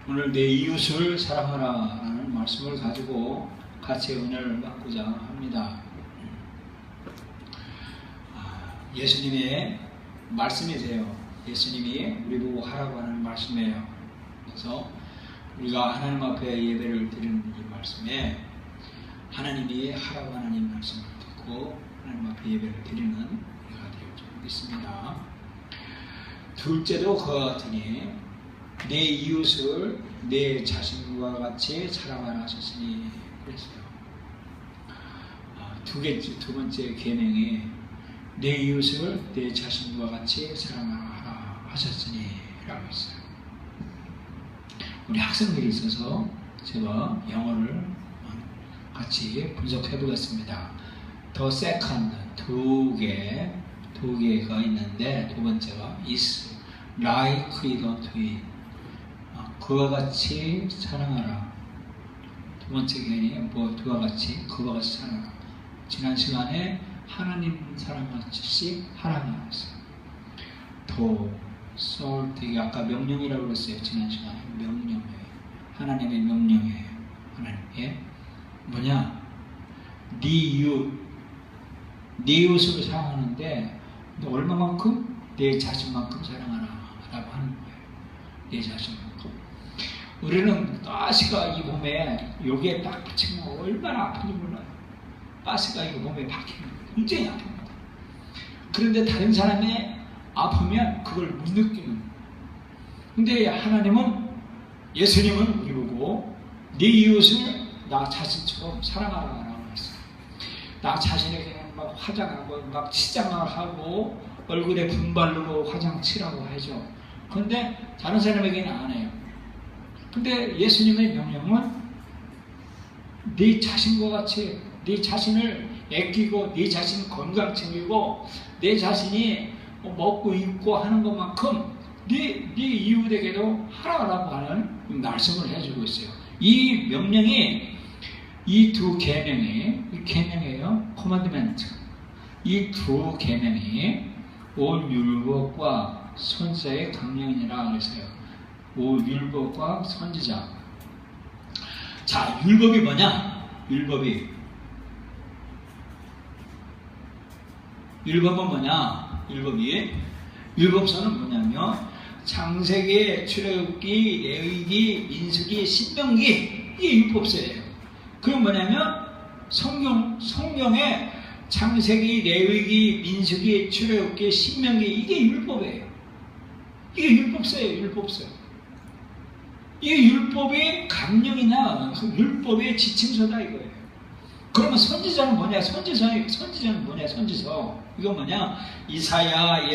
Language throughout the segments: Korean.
오늘 내 이웃을 사랑하라 라는 말씀을 가지고 같이 은혜를 받고자 합니다. 예수님의 말씀이세요. 예수님이 우리 보고 하라고 하는 말씀이에요. 그래서 우리가 하나님 앞에 예배를 드리는 이 말씀에 하나님이 하라고 하는 이 말씀을 듣고 하나님 앞에 예배를 드리는 우리가 되어 줄 믿습니다. 둘째도 그와 같으니 내 이웃을 내 자신과 같이 사랑하라 하셨으니 그랬어요. 두 번째 계명이 내 이웃을 내 자신과 같이 사랑하라 하셨으니 라고 했어요. 우리 학생들이 있어서 제가 영어를 같이 분석해 보겠습니다. The second 두 개가 있는데 두 번째가 is like it unto it 그와 같이 사랑하라. 두 번째 개념이 그와 같이 사랑하라. 지난 시간에 하나님 사랑하듯이 사랑하라 했어요. 더 salt 이게 아까 명령이라고 그랬어요. 지난 시간에 명령이에요. 하나님의 명령이에요. 하나님의 뭐냐? 네 이웃을 사랑하는데 너 얼마만큼? 내 자신만큼 사랑하라 라고 하는 거예요. 내 자신만큼. 우리는 가시가 이 몸에 여기에 딱 붙이면 얼마나 아픈지 몰라요. 가시가 이 몸에 박히면 굉장히 아픕니다. 그런데 다른 사람이 아프면 그걸 못 느끼는 거예요. 근데 하나님은 예수님은 우리 보고 네 이웃을 나 자신처럼 사랑하라고 했어요. 나 자신에게 막 화장하고 막 치장하고 얼굴에 분 바르고 화장 칠하고 하죠. 그런데 다른 사람에게는 안 해요. 근데 예수님의 명령은 네 자신과 같이 네 자신을 아끼고 네 자신 건강 챙기고 내 자신이 먹고 입고 하는 것만큼 네 이웃에게도 하라고 하는 말씀을 해주고 있어요. 이 명령이 이 두 계명이에요. 코만드멘트. 이 두 계명이 온 율법과 선지자의 강령이라 그랬어요. 온 율법과 선지자. 자, 율법이 뭐냐? 율법은 뭐냐? 율법서는 뭐냐면 창세기, 출애굽기, 레위기, 민수기, 신명기 이게 율법서예요. 그건 뭐냐면 성경에 창세기, 레위기, 민수기, 출애굽기, 신명기 이게 율법이에요. 이게 율법서예요. 율법서. 이게 율법의 강령이나 율법의 지침서다 이거예요. 그러면 선지자는 뭐냐? 선지자는 뭐냐? 선지서. 이건 뭐냐? 이사야,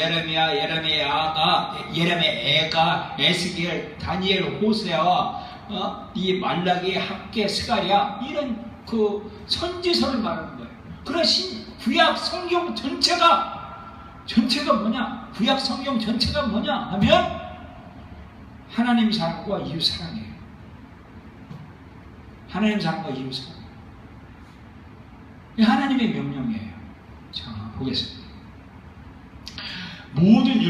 예레미야가, 에스겔, 다니엘, 호세아, 이 말라기, 학개, 스가랴 이런 그 선지서를 말하는 거예요. 그런 구약 성경 전체가 뭐냐? 구약 성경 전체가 뭐냐? 하면 하나님 사랑과 이웃 사랑이에요. 하나님 사랑과 이웃 사랑. 이 하나님의 명령이에요. 자, 보겠습니다. 모든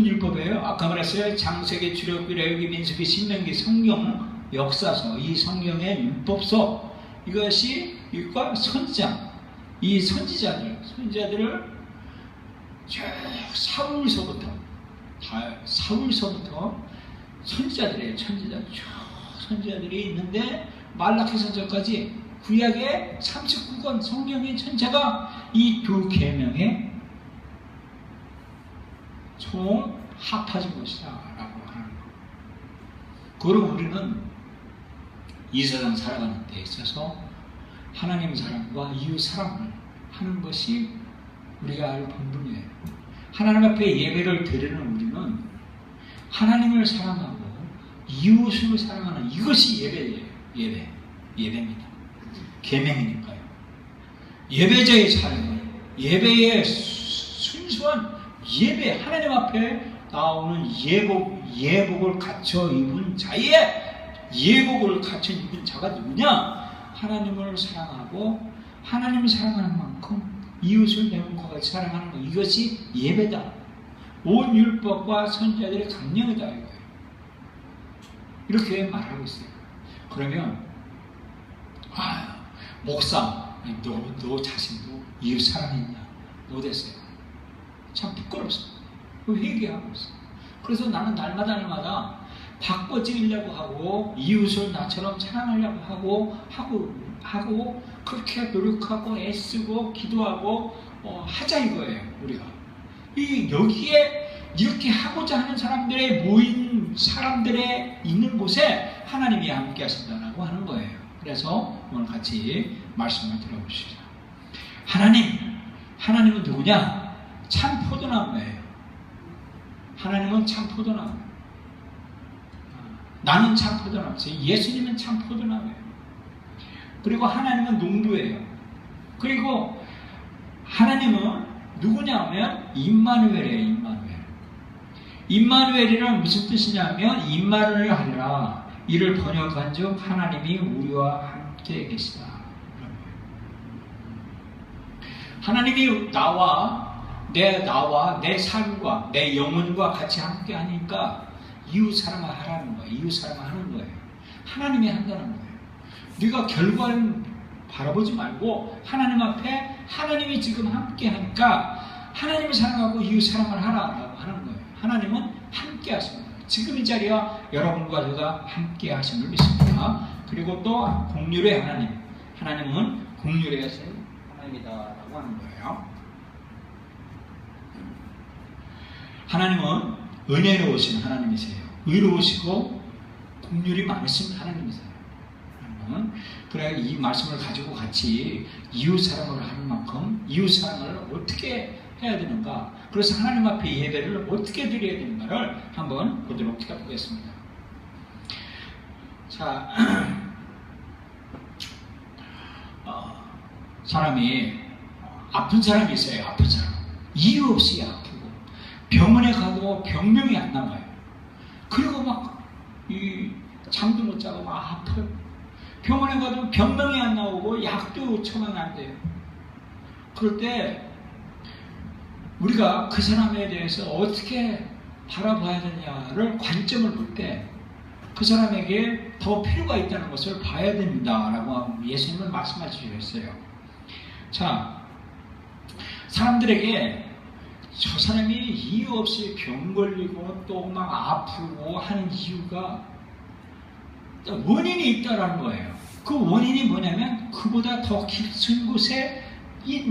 율법이에요. 아까 말했어요. 창세기, 출애굽기, 레위기, 민수기, 신명기, 성경, 역사서, 이 성경의 율법서 이것이 이과 선지자, 이 선지자들을 쭉 사울서부터 선지자들이에요. 선지자들이 있는데 말라기서까지 구약의 39권 성경의 전체가 이 두 계명에 총 합해진 것이다 라고 하는 거. 그럼 우리는 이 세상 살아가는 데 있어서 하나님 사랑과 이웃 사랑을 하는 것이 우리가 알 본분이에요. 하나님 앞에 예배를 드리는 우리는 하나님을 사랑하고 이웃을 사랑하는 이것이 예배예요. 예배입니다. 계명이니까요. 예배자의 삶은 예배의 순수한 예배, 하나님 앞에 나오는 예복을 갖춰 입은 자의 예복을 갖춰 입은 자가 누구냐? 하나님을 사랑하고 하나님을 사랑하는 만큼 이웃을 내 몸과 같이 사랑하는 것, 이것이 예배다. 온 율법과 선지자들의 강령이다 이거예요. 이렇게 말하고 있어요. 그러면 목사, 너 자신도 이웃 사랑했냐? 너 됐어요. 참 부끄럽습니다. 회개하고 있어요. 그래서 나는 날마다 바꿔지려고 하고 이웃을 나처럼 사랑하려고 하고 그렇게 노력하고 애쓰고 기도하고 하자 이거예요. 우리가 여기에 이렇게 하고자 하는 사람들의 모인 사람들의 있는 곳에 하나님이 함께 하신다고 하는 거예요. 그래서 오늘 같이 말씀을 들어보시죠. 하나님은 누구냐? 참 포도나무예요. 하나님은 참 포도나무. 나는 참 포도나무예요. 예수님은 참 포도나무예요. 그리고 하나님은 농부예요. 그리고 하나님은 누구냐 하면 임마누엘이에요. 임마누엘이란 무슨 뜻이냐면 임마누엘 하리라. 이를 번역한 즉 하나님이 우리와 함께 계시다. 하나님이 나와 내 삶과 내 영혼과 같이 함께 하니까 이웃 사랑을 하라는 거예요. 이웃 사랑을 하는 거예요. 하나님이 한다는 거예요. 네가 결과를 바라보지 말고 하나님 앞에 하나님이 지금 함께 하니까 하나님을 사랑하고 이웃 사랑을 하라고 하는 거예요. 하나님은 함께 하십니다. 지금 이 자리와 여러분과 제가 함께 하심을 믿습니다. 그리고 또 공률의 하나님은 공률의 하나님이다라고 하는 거예요. 하나님은 은혜로우신 하나님이세요. 의로우시고 공률이 많으신 하나님이세요. 그래 이 말씀을 가지고 같이 이웃 사랑을 하는 만큼 이웃 사랑을 어떻게 해야 되는가? 그래서 하나님 앞에 예배를 어떻게 드려야 되는가를 한번 보도록 해보겠습니다. 자, 사람이 아픈 사람이 있어요. 아픈 사람. 이유 없이 아프고 병원에 가도 병명이 안 나와요. 그리고 막 이 잠도 못 자고 막 아파요. 병원에 가도 병명이 안 나오고 약도 처방이 안 돼요. 그럴 때 우리가 그 사람에 대해서 어떻게 바라봐야 되냐를 관점을 볼 때 그 사람에게 더 필요가 있다는 것을 봐야 됩니다라고 예수님은 말씀하시셨어요. 자, 사람들에게 저 사람이 이유 없이 병 걸리고 또 막 아프고 하는 이유가 원인이 있다라는 거예요. 그 원인이 뭐냐면 그보다 더 깊은 곳에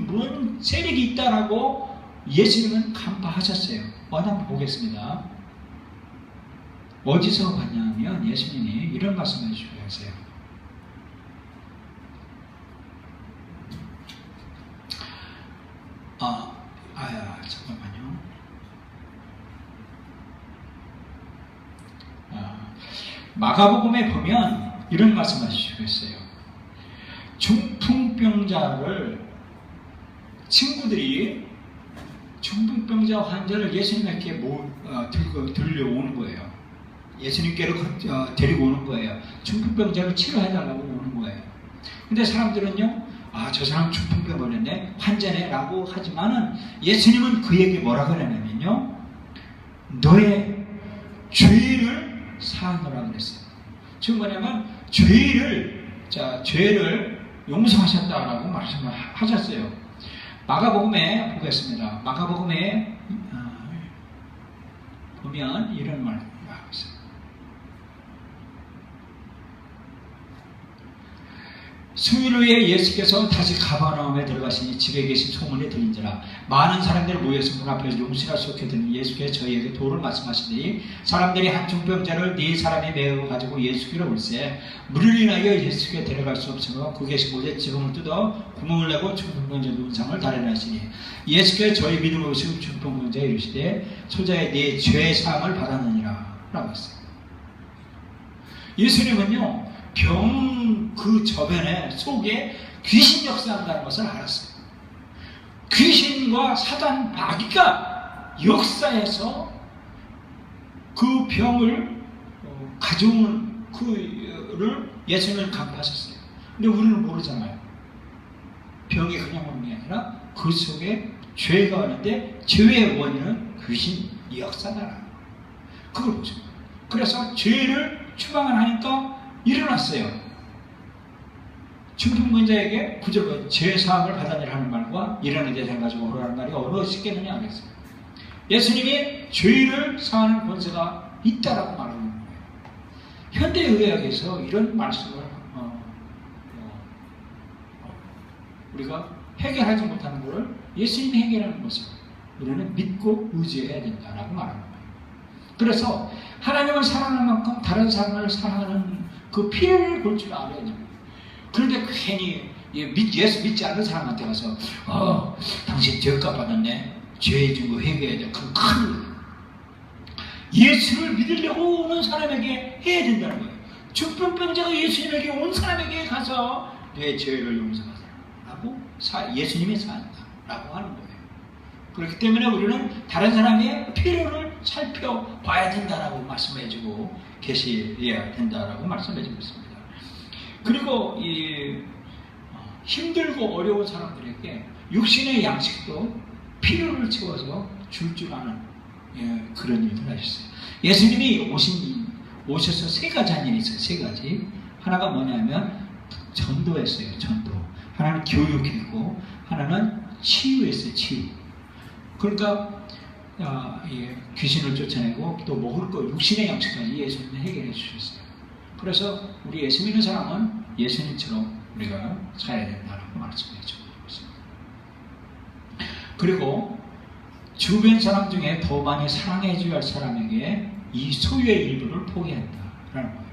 뭔 세력이 있다라고 예수님은 간파하셨어요. 한번 보겠습니다. 어디서 봤냐면 예수님이 이런 말씀을 해주셨어요. 잠깐만요. 마가복음에 보면 이런 말씀을 해주셨어요. 중풍병자를 친구들이 중풍병자 환자를 예수님께 들려오는 거예요. 예수님께로 데리고 오는 거예요. 중풍병자를 치료해달라고 오는 거예요. 근데 사람들은요, 저 사람 중풍병 걸렸네, 환자네 라고 하지만은 예수님은 그에게 뭐라 그러냐면요, 너의 죄를 사하노라 그랬어요. 지금 뭐냐면 죄를 용서하셨다라고 말씀을 하셨어요. 마가복음에 보겠습니다. 마가복음에 보면 이런 말을 하고 있어요. 수일 후에 예수께서 다시 가버나움에 들어가시니 집에 계신 소문이 들린지라 많은 사람들이 모여서 문 앞에서 용신할 수 없게 되는 예수께서 저희에게 도를 말씀하시니 사람들이 한 중병자를 4사람이 메어 가지고 예수께로 올세 물을 인하여 예수께 데려갈 수 없으므로 그 계신 곳에 지붕을 뜯어 구멍을 내고 중풍병자 눈상을 다려내시니 예수께서 저희 믿음을 오시고 중풍병자에 이르시되 소자의 네 죄 사함을 받았느니라 라고 했어요. 예수님은요 그 저변에 속에 귀신 역사한다는 것을 알았어요. 귀신과 사단 마귀가 역사해서 그 병을 가져오는 그를 예수님은 간파하셨어요. 근데 우리는 모르잖아요. 병이 그냥 오는 게 아니라 그 속에 죄가 오는데 죄의 원인은 귀신 역사다라는 거예요. 그걸 보죠. 그래서 죄를 추방을 하니까 일어났어요. 중풍병자에게 구절로 죄사함을 받아내라 하는 말과 일어나는 대상 가지고 오라는 말이 어느 쉽겠느냐 하겠어요. 예수님이 죄를 사하는 권세가 있다라고 말하는 거예요. 현대의학에서 이런 말씀을 우리가 해결하지 못하는 것을 예수님이 해결하는 것을 우리는 믿고 의지해야 된다라고 말하는 거예요. 그래서 하나님을 사랑하는 만큼 다른 사람을 사랑하는 그 피해를 볼 줄 알아야 됩니다. 그런데 괜히 예수 믿지 않는 사람한테 가서 당신 죄값 받았네. 죄 지고 회개해야 돼. 그건 큰일 나요. 예수를 믿으려고 오는 사람에게 해야 된다는 거예요. 중풍병자가 예수님에게 온 사람에게 가서 내 죄를 용서하라고 예수님이 사한다라고 하는 거예요. 그렇기 때문에 우리는 다른 사람의 필요를 살펴봐야 된다라고 말씀해주고 계셔야 된다라고 말씀해주고 있습니다. 그리고 이 힘들고 어려운 사람들에게 육신의 양식도 필요를 채워서 줄 줄 아는 그런 일을 하셨어요. 예수님이 오셔서 세 가지 한 일이 있어요. 세 가지. 하나가 뭐냐면 전도했어요. 전도. 하나는 교육했고 하나는 치유했어요. 치유. 그러니까 귀신을 쫓아내고 또 먹을 거 육신의 양식까지 예수님이 해결해 주셨어요. 그래서 우리 예수 믿는 사람은 예수님처럼 우리가 살아야 된다고 말씀해 주고 있습니다. 그리고 주변 사람 중에 더 많이 사랑해 줘야 할 사람에게 이 소유의 일부를 포기한다라는 거예요.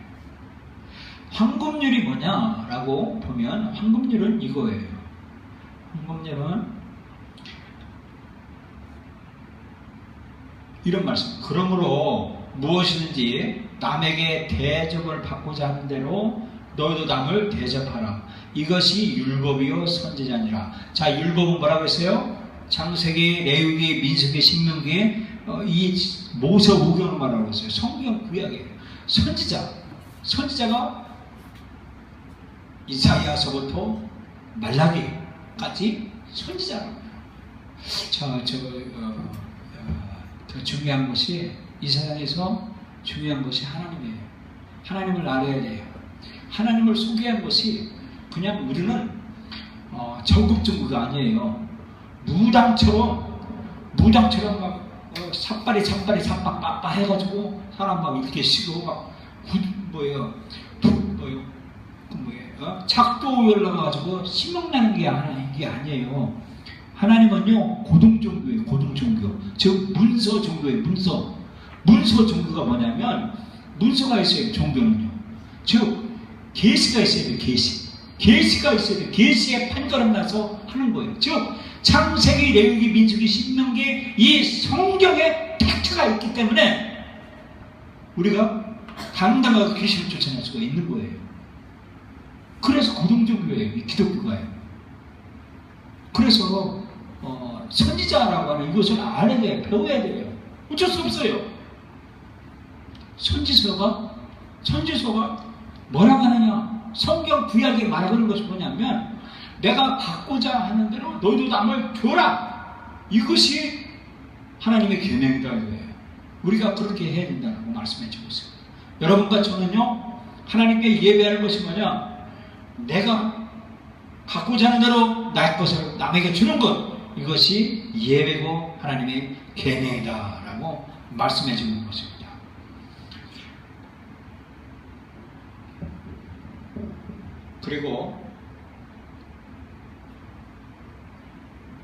황금률이 뭐냐라고 보면 황금률은 이거예요. 황금률은 이런 말씀. 그러므로 무엇이든지 남에게 대접을 받고자 하는 대로 너희도 남을 대접하라. 이것이 율법이요 선지자니라. 자, 율법은 뭐라고 했어요? 창세기, 레위기, 민수기, 신명기, 이 모세 오경을 말하고 있어요. 성경 구약이에요. 선지자가 이사야서부터 말라기까지 선지자라고. 더 중요한 것이 이 세상에서 중요한 것이 하나님이에요. 하나님을 알아야 돼요. 하나님을 소개한 것이 그냥 우리는 전국정부가 아니에요. 무당처럼 막 삿발이 삽박 해가지고 사람 막 이렇게 시고 막 작도 열러가지고 신명나는 게 아니에요. 하나님은요 고등종교예요. 고등종교. 즉 문서 종교예요. 문서 종교가 뭐냐면 문서가 있어요. 종교는요. 즉 계시가 있어야 돼요. 계시가 있어야 돼요. 계시에 판가름 나서 하는 거예요. 즉 창세기, 레위기, 민수기, 신명기 이 성경에 팩트가 있기 때문에 우리가 당당하게 귀신을 쫓아낼 수가 있는 거예요. 그래서 고등종교예요. 기독교가요. 그래서 선지자라고 하는 이것을 알아야 돼요. 배워야 돼요. 어쩔 수 없어요. 선지서가 뭐라고 하느냐? 성경 구약이 말하는 것이 뭐냐면 내가 받고자 하는 대로 너희도 남을 줘라. 이것이 하나님의 계명이다 이거예요. 우리가 그렇게 해야 된다고 말씀해 주고 있어요. 여러분과 저는요 하나님께 예배하는 것이 뭐냐? 내가 갖고자 하는 대로 나의 것을 남에게 주는 것, 이것이 예배고 하나님의 계명이다라고 말씀해 주는 것입니다. 그리고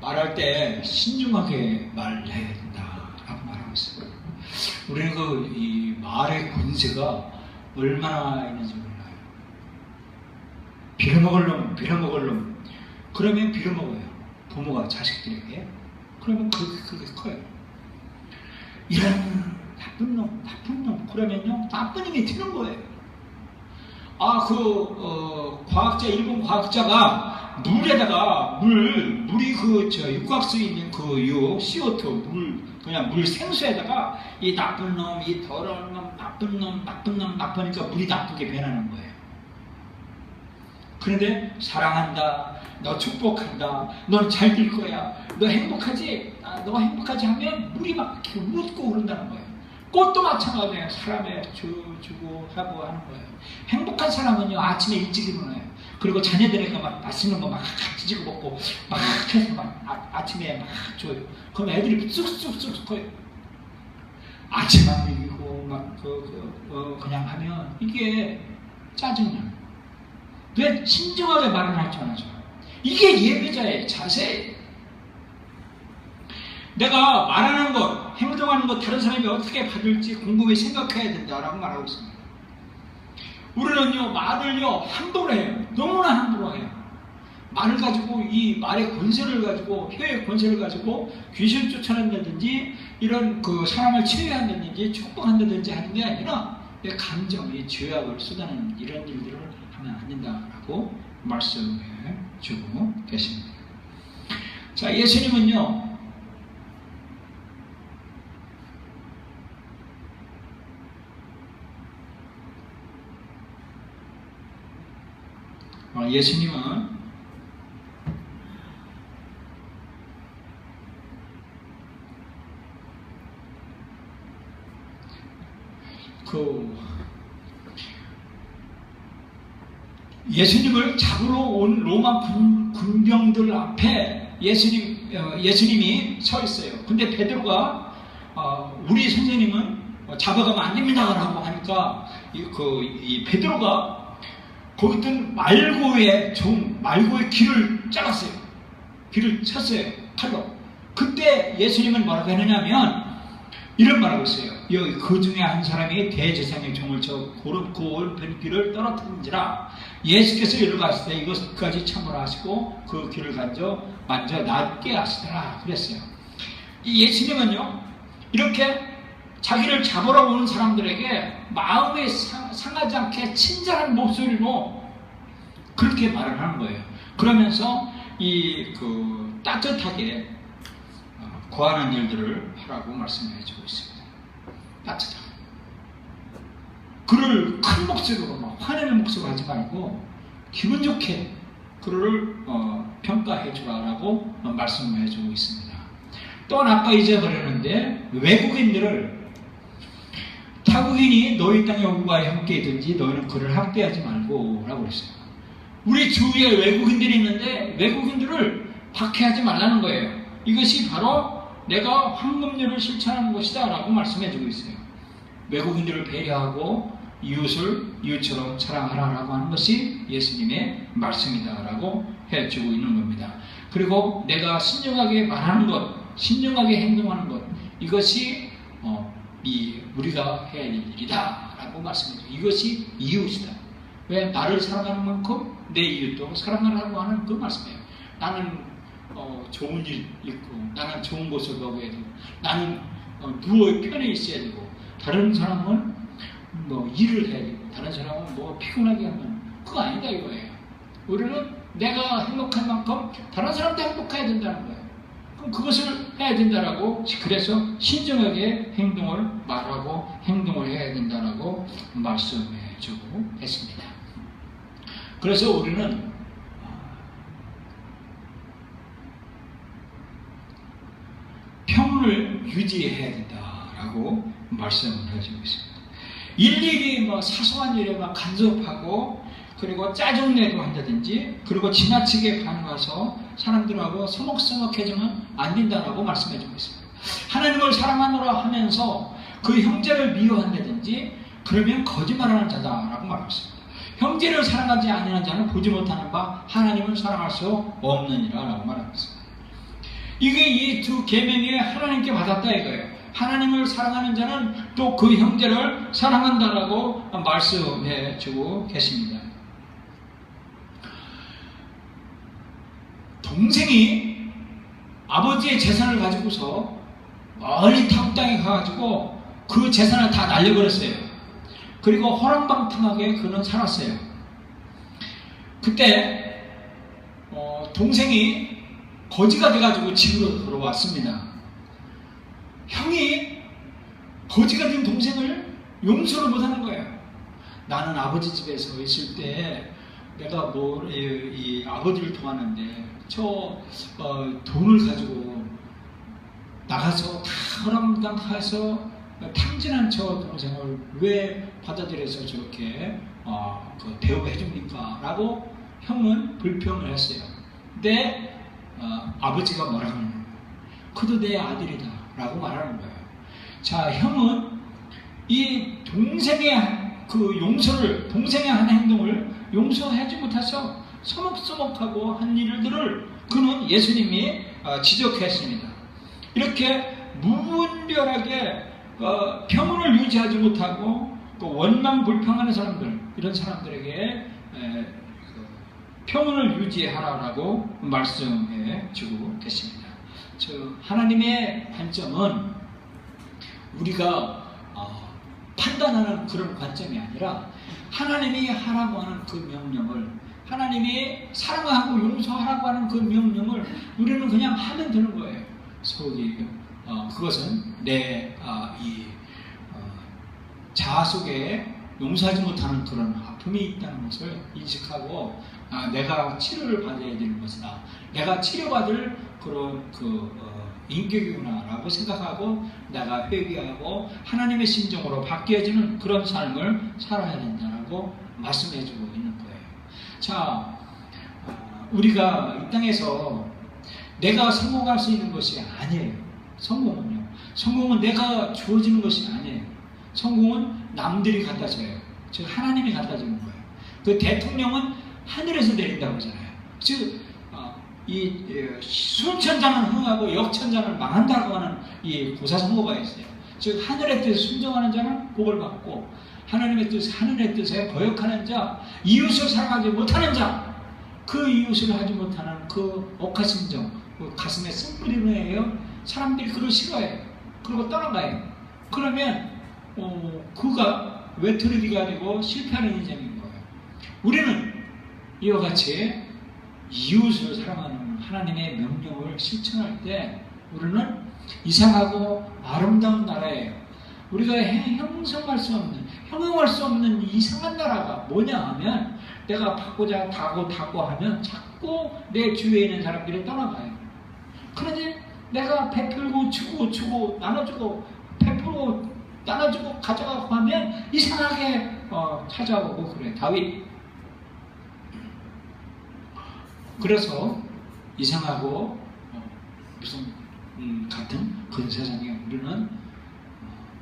말할 때 신중하게 말해야 된다라고 말하고 있어요. 우리는 이 말의 권세가 얼마나 있는지 몰라요. 빌어먹을 놈. 그러면 빌어먹어요. 부모가 자식들에게. 그러면 그게 커요. 이런 나쁜 놈. 그러면요, 나쁜 힘이 드는 거예요. 과학자, 일본 과학자가 물에다가 물이 육각수에 있는 CO2, 그냥 물 생수에다가 이 나쁜 놈, 이 더러운 놈, 나쁘니까 물이 나쁘게 변하는 거예요. 그런데 사랑한다, 너 축복한다, 넌 잘 될 거야, 너 행복하지? 너 행복하지 하면 물이 막 이렇게 웃고 오른다는 거예요. 꽃도 마찬가지예요. 사람에 주고 하고 하는 거예요. 행복한 사람은요, 아침에 일찍 일어나요. 그리고 자녀들에게 막 맛있는 거 막 같이 지고 먹고 막 해서 막 아침에 막 줘요. 그럼 애들이 쑥쑥쑥 커요. 아침 안 먹이고 막 그냥 하면 이게 짜증나요. 왜 신중하게 말을 할 줄 알아죠? 이게 예배자의 자세예요. 내가 말하는 것, 행동하는 것, 다른 사람이 어떻게 받을지 곰곰이 생각해야 된다라고 말하고 있습니다. 우리는요, 말을요, 함부로 해요. 너무나 함부로 해요. 말을 가지고, 이 말의 권세를 가지고, 혀의 권세를 가지고 귀신 쫓아낸다든지, 이런 사람을 치유한다든지, 축복한다든지 하는 게 아니라, 내 감정의 죄악을 쏟아내는 이런 일들을 하면 안 된다라고 말씀해 주고 계십니다. 자, 예수님은요, 예수님은 예수님을 잡으러 온 로마 군병들 앞에 예수님이 서 있어요. 근데 베드로가 우리 선생님은 잡아가면 안 됩니다라고 하니까 이 베드로가 거기 있던 말고의 길을 잘랐어요. 길을 쳤어요. 칼로. 그때 예수님은 뭐라고 했느냐면 이런 말하고 있어요. 여기 그 중에 한 사람이 대제사장의 종을 쳐 고른 길을 떨어뜨린지라. 예수께서 이리로 갔을 때 이것까지 참으라 하시고 그 길을 만져 낫게 하시더라 그랬어요. 이 예수님은요, 이렇게 자기를 잡으러 오는 사람들에게 마음에 상하지 않게 친절한 목소리로 그렇게 말을 하는 거예요. 그러면서 따뜻하게 거하는 일들을 하라고 말씀해 주고 있습니다. 따뜻하게. 그를 큰 목소리로 막 화내는 목소리로 하지 말고 기분 좋게 그를 평가해 주라고 말씀해 주고 있습니다. 또한 아까 잊어버렸는데 외국인들을 타국인이 너희 땅에 오고가 함께 있든지 너희는 그를 학대하지 말고 라고 그랬어요. 우리 주위에 외국인들이 있는데 외국인들을 박해하지 말라는 거예요. 이것이 바로 내가 황금률을 실천하는 것이다 라고 말씀해주고 있어요. 외국인들을 배려하고 이웃을 이웃처럼 사랑하라 라고 하는 것이 예수님의 말씀이다 라고 해주고 있는 겁니다. 그리고 내가 신중하게 말하는 것, 신중하게 행동하는 것, 이것이 우리가 해야 할 일이다 라고 말씀해줘요. 이것이 이웃이다. 왜? 나를 사랑하는 만큼 내 이웃도 사랑하라고 하는 그 말씀이에요. 나는 좋은 일 있고 나는 좋은 곳을 가고 해도 나는 누워 편에 있어야 되고 다른 사람은 일을 해야 되고 다른 사람은 피곤하게 하면 그거 아니다 이거예요. 우리는 내가 행복한 만큼 다른 사람도 행복해야 된다는 거예요. 그럼 그것을 해야 된다라고, 그래서 신중하게 행동을 말하고 행동을 해야 된다라고 말씀해 주고 했습니다. 그래서 우리는 평온을 유지해야 된다라고 말씀을 해주고 있습니다. 일일이 사소한 일에 간섭하고 그리고 짜증내고 한다든지 그리고 지나치게 반응해서 사람들하고 서먹서먹해지면 안 된다라고 말씀해주고 있습니다. 하나님을 사랑하노라 하면서 그 형제를 미워한다든지 그러면 거짓말하는 자다라고 말하고 있습니다. 형제를 사랑하지 않는 자는 보지 못하는 바 하나님을 사랑할 수 없느니라 라고 말하고 있습니다. 이게 이 두 계명이 하나님께 받았다 이거예요. 하나님을 사랑하는 자는 또 그 형제를 사랑한다라고 말씀해 주고 계십니다. 동생이 아버지의 재산을 가지고서 멀리 타국 땅에 가가지고 그 재산을 다 날려버렸어요. 그리고 허랑방탕하게 그는 살았어요. 그때 동생이 거지가 돼가지고 집으로 돌아왔습니다. 형이 거지가 된 동생을 용서를 못하는 거예요. 나는 아버지 집에서 있을 때 내가 이 아버지를 도왔는데 돈을 가지고 나가서 다 허랑방탕해서 탕진한 저 동생을 왜 받아들여서 저렇게 대우해 줍니까? 라고 형은 불평을 했어요. 근데 아버지가 뭐라고 하는 거예요? 그도 내 아들이다 라고 말하는 거예요. 자, 형은 이 동생의 그 동생의 한 행동을 용서하지 못해서 서먹서먹하고 한 일들을 그는 예수님이 지적했습니다. 이렇게 무분별하게 평온을 유지하지 못하고 원망 불평하는 사람들, 이런 사람들에게 평온을 유지하라고 말씀해 주고 계십니다. 하나님의 관점은 우리가 판단하는 그런 관점이 아니라 하나님이 하라고 하는 그 명령을, 하나님이 사랑하고 용서하라고 하는 그 명령을 우리는 그냥 하면 되는 거예요. 그것은 내 자아 속에 용서하지 못하는 그런 아픔이 있다는 것을 인식하고 내가 치료를 받아야 되는 것이다. 내가 치료받을 그런 인격이구나라고 생각하고 내가 회개하고 하나님의 심정으로 바뀌어지는 그런 삶을 살아야 된다라고 말씀해주고 있는 거예요. 자, 우리가 이 땅에서 내가 성공할 수 있는 것이 아니에요. 성공은 내가 주어지는 것이 아니에요. 성공은 남들이 갖다 줘요. 즉 하나님이 갖다 주는 거예요. 그 대통령은 하늘에서 내린다고 하잖아요. 즉 순천자는 흥하고 역천자는 망한다고 하는 이 고사성어가 있어요. 즉 하늘의 뜻에 순종하는 자는 복을 받고 하나님의 뜻, 하늘의 뜻에 거역하는 자, 이웃을 사랑하지 못하는 자, 그 이웃을 하지 못하는 그 억하심정, 그 가슴에 쓴뿌리는 애예요. 사람들이 그걸 싫어해요. 그리고 떠나가요. 그러면 그가 외톨이가 되고 실패하는 인생인 거예요. 우리는 이와 같이 이웃을 사랑하는 하나님의 명령을 실천할 때 우리는 이상하고 아름다운 나라예요. 우리가 형용할 수 없는 이상한 나라가 뭐냐 하면 내가 받고자 다고 하면 자꾸 내 주위에 있는 사람들이 떠나가요. 그런데 내가 베풀고 주고 나눠주고 베풀고 나눠주고 가져가고 하면 이상하게 찾아오고 그래. 다윗. 그래서 이상하고 무슨 같은 그런 세상에 우리는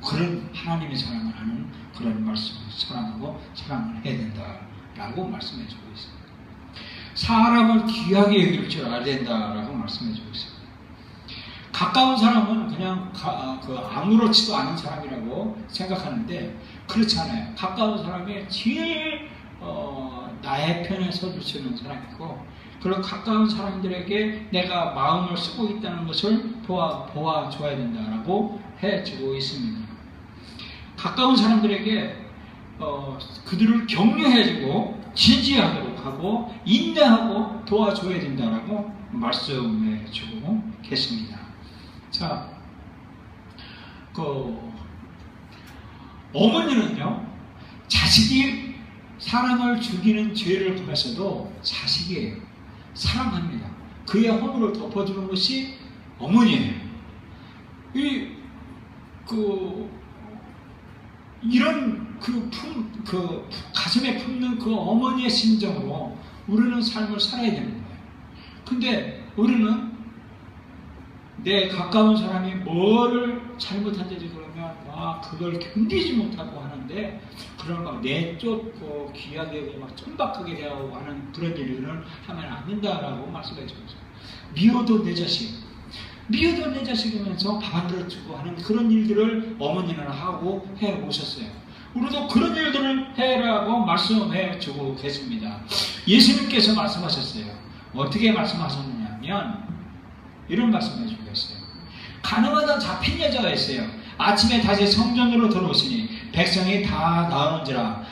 그런 하나님의 사랑을 하는 그런 말씀을 사랑을 해야 된다라고 말씀해 주고 있습니다. 사람을 귀하게 여길 줄 알아야 된다라고 말씀해 주고 있습니다. 가까운 사람은 그냥 아무렇지도 않은 사람이라고 생각하는데 그렇지 않아요. 가까운 사람이 제일 나의 편에 서줄 수 있는 사람이고, 그리고 가까운 사람들에게 내가 마음을 쓰고 있다는 것을 보아줘야 된다라고 해주고 있습니다. 가까운 사람들에게 그들을 격려해주고 지지하도록 하고 인내하고 도와줘야 된다라고 말씀해주고 계십니다. 자, 어머니는요, 자식이 사람을 죽이는 죄를 범했어도 자식이에요. 사랑합니다. 그의 허물을 덮어주는 것이 어머니예요. 이런 가슴에 품는 그 어머니의 심정으로 우리는 삶을 살아야 되는 거예요. 근데 우리는 내 가까운 사람이 뭐를 잘못한다지 그러면 그걸 견디지 못하고 하는데, 그런 막 내쫓고 귀하게 막 천박하게 대하고 하는 그런 일을 하면 안 된다라고 말씀해 주셨어요. 미워도 내 자식이면서 밥 안 들어주고 하는 그런 일들을 어머니는 하고 해 오셨어요. 우리도 그런 일들을 해라고 말씀해 주고 계십니다. 예수님께서 말씀하셨어요. 어떻게 말씀하셨느냐면 이런 말씀해 주고 계세요. 가늠하다 잡힌 여자가 있어요. 아침에 다시 성전으로 들어오시니 백성이 다 나오는지라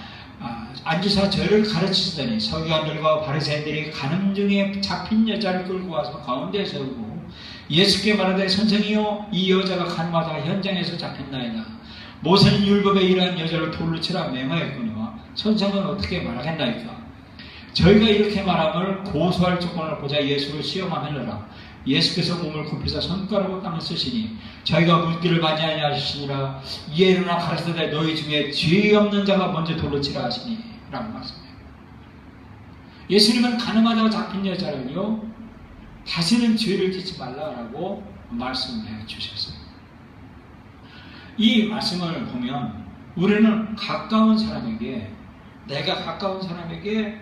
앉으사 저를 가르치시더니 서기관들과 바리새인들이 가늠 중에 잡힌 여자를 끌고 와서 가운데 세우고 예수께 말하되 선생이요, 이 여자가 가늠하다 현장에서 잡힌나이다. 모세는 율법에 이러한 여자를 돌로 치라 맹하였거니와 선생은 어떻게 말하겠나이까. 저희가 이렇게 말함을 고소할 조건을 보자 예수를 시험하느니라. 예수께서 몸을 굽히사 손가락으로 땅을 쓰시니 저희가 물기를 많이 하시니라. 이에 일어나 가르치되 너희 중에 죄 없는 자가 먼저 돌로 치라 하시니 라고 말씀해요. 예수님은 가늠하다가 잡힌 여자를요 다시는 죄를 짓지 말라라고 말씀해 주셨어요. 이 말씀을 보면 우리는 가까운 사람에게, 내가 가까운 사람에게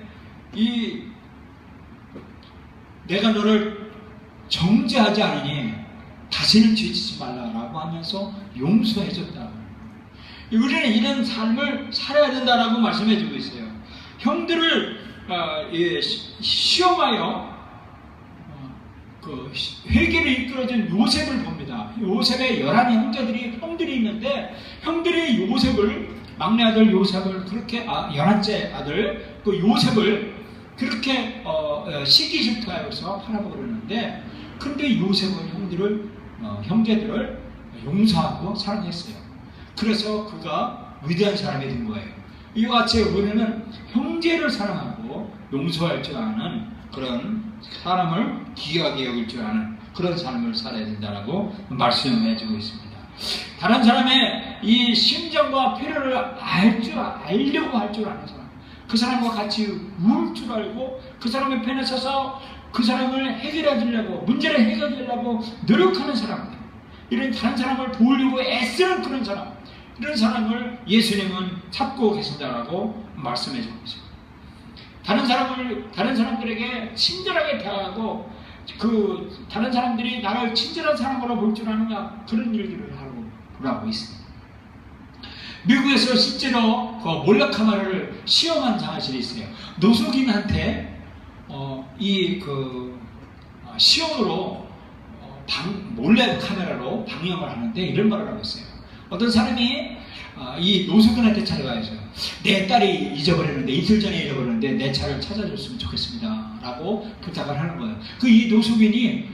내가 너를 정죄하지 않으니 다시는 죄짓지 말라라고 하면서 용서해 줬다. 우리는 이런 삶을 살아야 된다라고 말씀해 주고 있어요. 형들을 시험하여 그 회개를 이끌어준 요셉을 봅니다. 요셉의 11형제들이 형들이 있는데 형들이 요셉을, 막내 아들 요셉을 그렇게 11째 아들 그 요셉을 그렇게 시기질투하여서 팔아버렸는데, 근데 요셉은 형제들을 용서하고 사랑했어요. 그래서 그가 위대한 사람이 된 거예요. 이와 같이 우리는 형제를 사랑하고 용서할 줄 아는 그런 사람을 귀하게 여길 줄 아는 그런 삶을 살아야 된다라고 말씀해주고 있습니다. 다른 사람의 이 심정과 필요를 알려고 할 줄 아는 사람, 그 사람과 같이 울 줄 알고 그 사람의 편에 서서 그 사람을 해결해 주려고, 문제를 해결해 주려고 노력하는 사람들, 이런 다른 사람을 도우려고 애쓰는 그런 사람, 이런 사람을 예수님은 찾고 계신다라고 말씀해 주고 있습니다. 다른 사람들에게 친절하게 대하고 다른 사람들이 나를 친절한 사람으로 볼 줄 아느냐, 그런 일들을 하고 있습니다. 미국에서 실제로 그 몰래카메라를 시험한 사실이 있어요. 노숙인한테 시험으로 몰래카메라로 방영을 하는데 이런 말을 하고 있어요. 어떤 사람이 이 노숙인한테 찾아가야죠. 내 딸이 잊어버렸는데, 이틀 전에 잊어버렸는데 내 차를 찾아줬으면 좋겠습니다 라고 부탁을 하는 거예요. 이 노숙인이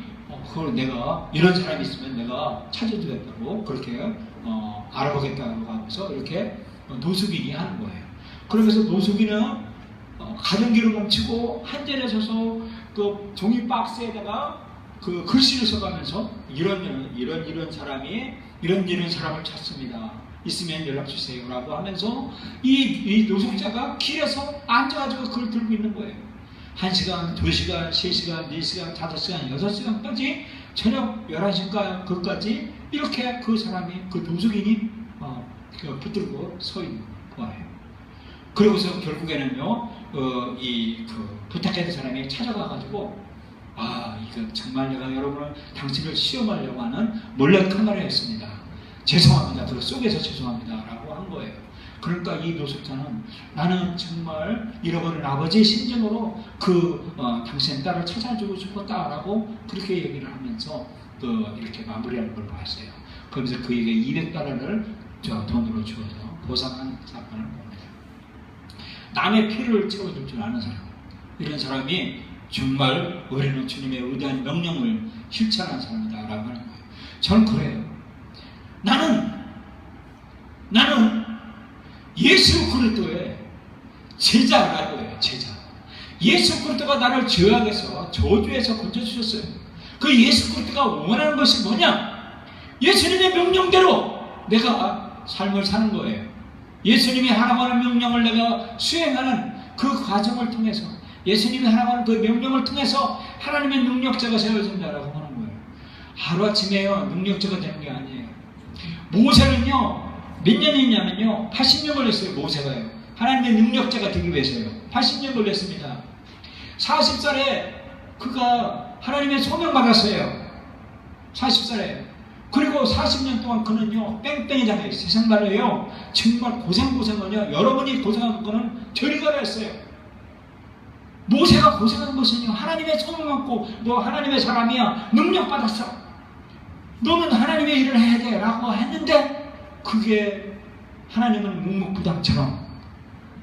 그걸 내가 이런 사람이 있으면 내가 찾아주겠다고 그렇게 알아보겠다고 하면서 이렇게 노숙인이 하는 거예요. 그러면서 노숙인은 가정기를 멈추고 한전에 서서 그 종이 박스에다가 그 글씨를 써가면서 이런 사람이 이런 사람을 찾습니다. 있으면 연락 주세요 라고 하면서 이 노숙자가 길에서 앉아가지고 그걸 들고 있는 거예요. 1시간, 2시간, 3시간, 4시간, 5시간, 6시간까지 저녁 11시까지 이렇게 그 사람이, 그 노숙인이 붙들고 서 있는 거예요. 그러고서 결국에는요, 부탁했던 사람이 찾아가가지고, 이거 정말 내가 여러분을, 당신을 시험하려고 하는 몰래카메라였습니다. 죄송합니다. 속에서 죄송합니다 라고 한 거예요. 그러니까 이 노숙자는 나는 정말 잃어버린 아버지의 심정으로 당신의 딸을 찾아주고 싶었다라고 그렇게 얘기를 하면서 이렇게 마무리하는 걸 봤어요. 그러면서 그에게 $200을 돈으로 주어서 보상한 사건을 봅니다. 남의 피를 채워줄 줄 아는 사람, 이런 사람이 정말 우리는 주님의 위대한 명령을 실천한 사람이다 라고 하는 거예요. 저는 그래요. 나는 예수 그리스도의 제자라고 해요. 제자. 예수 그리스도가 나를 죄악에서, 저주에서 건져주셨어요. 그 예수 그리스도가 원하는 것이 뭐냐? 예수님의 명령대로 내가 삶을 사는 거예요. 예수님이 하라고 하는 명령을 내가 수행하는 그 과정을 통해서, 예수님이 하라고 하는 그 명령을 통해서 하나님의 능력자가 세워진다라고 하는 거예요. 하루아침에요 능력자가 되는 게 아니에요. 모세는요 몇 년이냐면요 80년 걸렸어요. 모세가요 하나님의 능력자가 되기 위해서요 80년 걸렸습니다. 40살에 그가 하나님의 소명 받았어요. 40살에. 그리고 40년 동안 그는요 뺑뺑이잖아요. 세상 말로요 정말 고생은요, 여러분이 고생한 거는 저리 가라 했어요. 모세가 고생한 것은요, 하나님의 소명 받고 너 하나님의 사람이야, 능력 받았어, 너는 하나님의 일을 해야 돼 라고 했는데, 그게 하나님은 묵묵부답처럼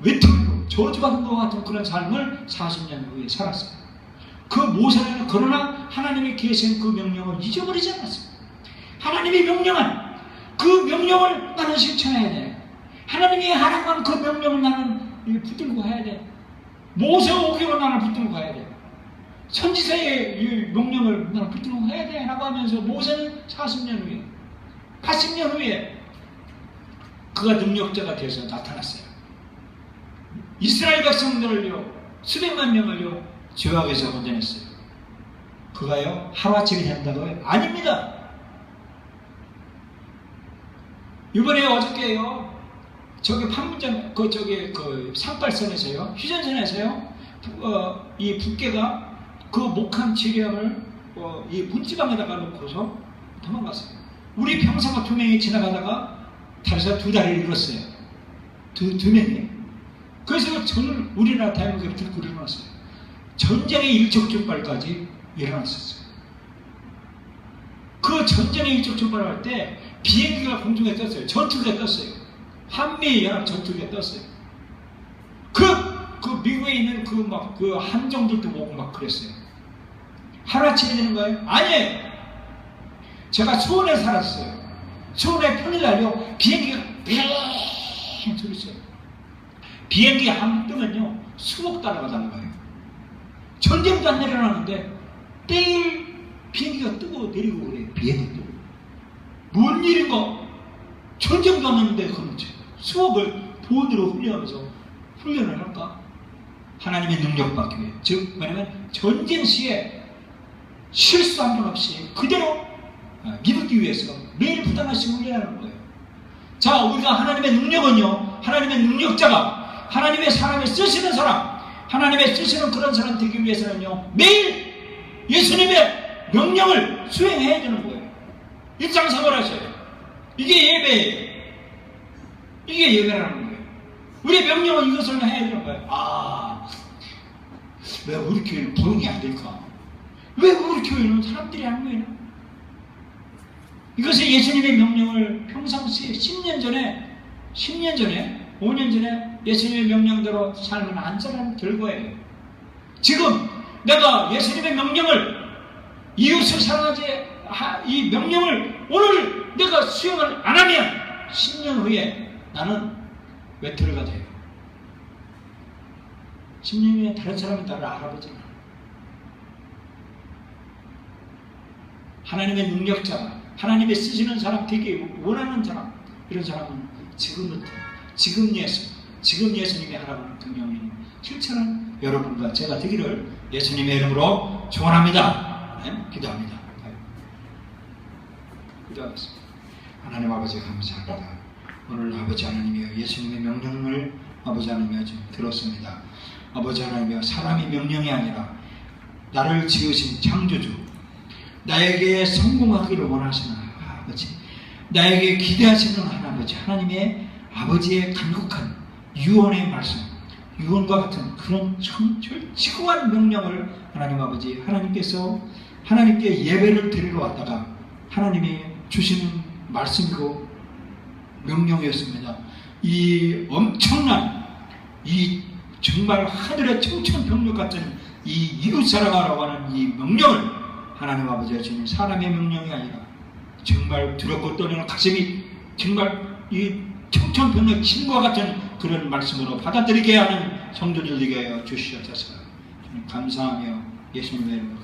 외톨이로 저주받은 것 같은 그런 삶을 40년 후에 살았어요. 그 모세는 그러나 하나님이 계신 그 명령을 잊어버리지 않았어요. 하나님의 명령은, 그 명령을 나는 실천해야 돼. 하나님이 하라고 한 그 명령을 나는 붙들고 해야 돼. 모세 5개월 나는 붙들고 가야 돼. 선지자의 이 명령을 나는 붙들어야 돼 라고 하면서 모세는 40년 후에 80년 후에 그가 능력자가 되어서 나타났어요. 이스라엘 백성들을요 수백만 명을요 죄악에서 건져냈어요. 그가요 하루아침에 된다고요? 아닙니다. 이번에 어저께요 저기 판문점 그 상발선에서요 휴전선에서요 이 북괴가 그 목함 지령을 이 문지방에다가 놓고서 도망갔어요. 우리 병사가 2명이 지나가다가 다리에서 2다리를 잃었어요. 두 명이. 그래서 저는 우리나라 대한민국에 들고 일어났어요. 전쟁의 일촉즉발까지 일어났었어요. 그 전쟁의 일촉즉발을 할 때 비행기가 공중에 떴어요. 전투기가 떴어요. 한미연합 전투기가 떴어요. 그 미국에 있는 그 함정들도 오고 막 그랬어요. 하루아침에 되는 거예요? 아니에요. 제가 수원에 살았어요. 수원에 평일날요 비행기가 빙 소리쳐요. 비행기가 한 번 뜨면요 수억 달러가 날아가요. 전쟁도 안 내려가는데 매일 비행기가 뜨고 내리고 그래요. 비행기 뜨고. 뭔 일인가? 전쟁도 안 했는데 그럼 수억을 돈으로 훈련하면서 훈련을 할까? 하나님의 능력 받기 위해. 즉 뭐냐면 전쟁 시에 실수 한 번 없이 그대로 믿기 위해서 매일 부단하시 훈련하는 거예요. 자, 우리가 하나님의 능력은요, 하나님의 능력자가 하나님의 사람을 쓰시는 사람, 하나님의 쓰시는 그런 사람 되기 위해서는요, 매일 예수님의 명령을 수행해야 되는 거예요. 일상생활 하셔요. 이게 예배예요. 이게 예배라는 거예요. 우리의 명령은 이것을 해야 되는 거예요. 아, 왜 우리 교회는 부흥이 안 될까? 왜 우리 교회는 사람들이 안 모이나? 이것이 예수님의 명령을 평상시에 10년 전에, 5년 전에 예수님의 명령대로 살면 안 사람 될 거예요. 지금 내가 예수님의 명령을 이웃을 사랑하지 이 명령을 오늘 내가 수행을 안 하면 10년 후에 나는 외톨이가 돼요. 10년 후에 다른 사람이 나를 알아보지 않아요. 하나님의 능력자, 하나님의 쓰시는 사람 되게 원하는 사람, 이런 사람은 지금부터, 지금 예수님이 하라는 그 명령 실천한 여러분과 제가 되기를 예수님의 이름으로 축원합니다. 네? 기도합니다. 네. 기도하겠습니다. 하나님 아버지 감사합니다. 오늘 아버지 하나님이여 예수님의 명령을 아버지 하나님이여 지금 들었습니다. 아버지 하나님이여 사람의 명령이 아니라 나를 지으신 창조주, 나에게 성공하기를 원하시는 아버지, 나에게 기대하시는 하나님의 하나님의 아버지의 간곡한 유언의 말씀, 유언과 같은 그런 절치고한 명령을 하나님 아버지 하나님께 예배를 드리러 왔다가 하나님이 주시는 말씀이고 명령이었습니다. 이 엄청난 이 정말 하늘의 청천벽력 같은 이 이웃사랑하라고 하는 이 명령을 하나님 아버지가 주는 사람의 명령이 아니라 정말 두렵고 떨리는 가슴이 정말 이 청천벽력 침과 같은 그런 말씀으로 받아들이게 하는 성도들 되게 하여 주시옵소서. 감사하며 예수님의 이름으로